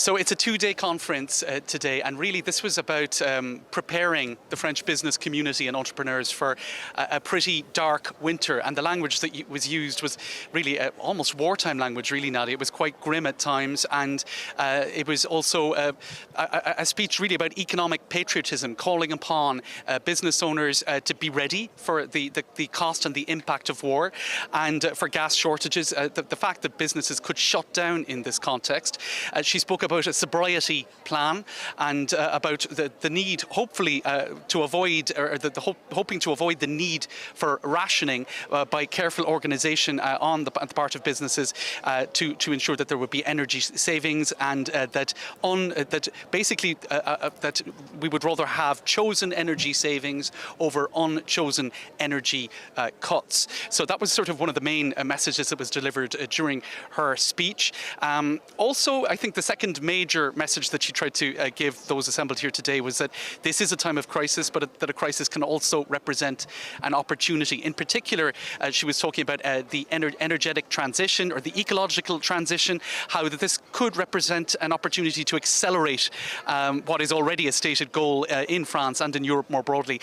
So it's a two-day conference today, and really this was about preparing the French business community and entrepreneurs for a pretty dark winter. And the language that was used was really almost wartime language, really, Nadia. It was quite grim at times, and it was also a speech really about economic patriotism, calling upon business owners to be ready for the cost and the impact of war, and for gas shortages, the fact that businesses could shut down in this context. She spoke about a sobriety plan and about the need, hopefully, to avoid, or hoping to avoid the need for rationing by careful organisation on the part of businesses to ensure that there would be energy savings, and that basically that we would rather have chosen energy savings over unchosen energy cuts. So that was sort of one of the main messages that was delivered during her speech. Also, I think the second major message that she tried to give those assembled here today was that this is a time of crisis, but that a crisis can also represent an opportunity. In particular, she was talking about the energetic transition, or the ecological transition, how that this could represent an opportunity to accelerate what is already a stated goal in France and in Europe more broadly,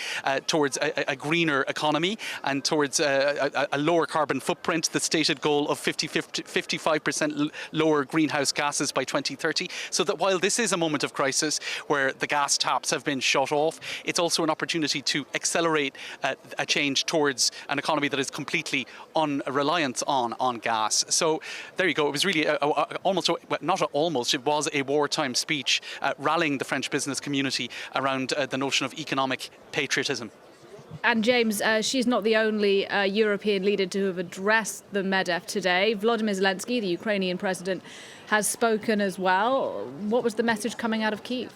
towards a greener economy and towards a lower carbon footprint, the stated goal of 55% lower greenhouse gases by 2030. So that while this is a moment of crisis where the gas taps have been shut off, it's also an opportunity to accelerate a change towards an economy that is completely unreliant on gas. So there you go. It was really it was a wartime speech rallying the French business community around the notion of economic patriotism. And James, she's not the only European leader to have addressed the MEDEF today. Volodymyr Zelensky, the Ukrainian president, has spoken as well. What was the message coming out of Kyiv?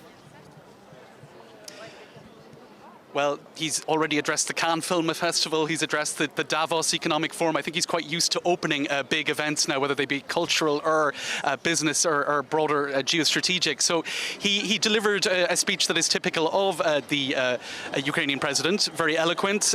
Well, he's already addressed the Cannes Film Festival. He's addressed the Davos Economic Forum. I think he's quite used to opening big events now, whether they be cultural or business or broader geostrategic. So he delivered a speech that is typical of the Ukrainian president, very eloquent,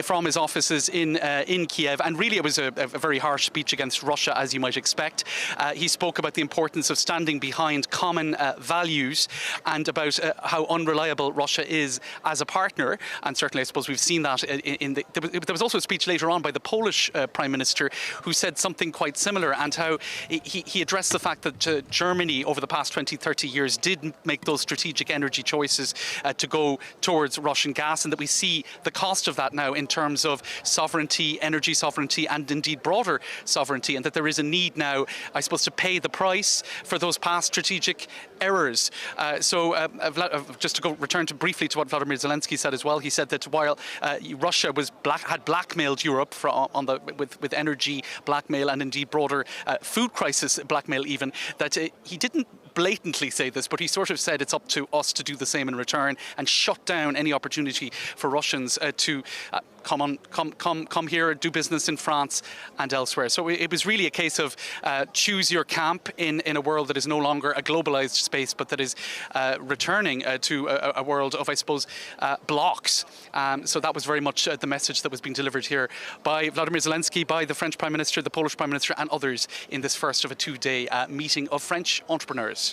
from his offices in Kiev. And really, it was a very harsh speech against Russia, as you might expect. He spoke about the importance of standing behind common values and about how unreliable Russia is as a partner, and certainly I suppose we've seen that there was also a speech later on by the Polish Prime Minister who said something quite similar, and how he addressed the fact that Germany over the past 20-30 years did make those strategic energy choices to go towards Russian gas, and that we see the cost of that now in terms of sovereignty, energy sovereignty, and indeed broader sovereignty, and that there is a need now, I suppose, to pay the price for those past strategic errors. Just to return briefly to what Volodymyr Zelensky said as well, he said that while Russia had blackmailed Europe with energy blackmail and indeed broader food crisis blackmail even, that he didn't blatantly say this, but he sort of said it's up to us to do the same in return and shut down any opportunity for Russians to come here, do business in France and elsewhere. So it was really a case of choose your camp in a world that is no longer a globalized space, but that is returning to a world of, I suppose, blocks. So that was very much the message that was being delivered here by Volodymyr Zelensky, by the French Prime Minister, the Polish Prime Minister, and others in this first of a two-day meeting of French entrepreneurs.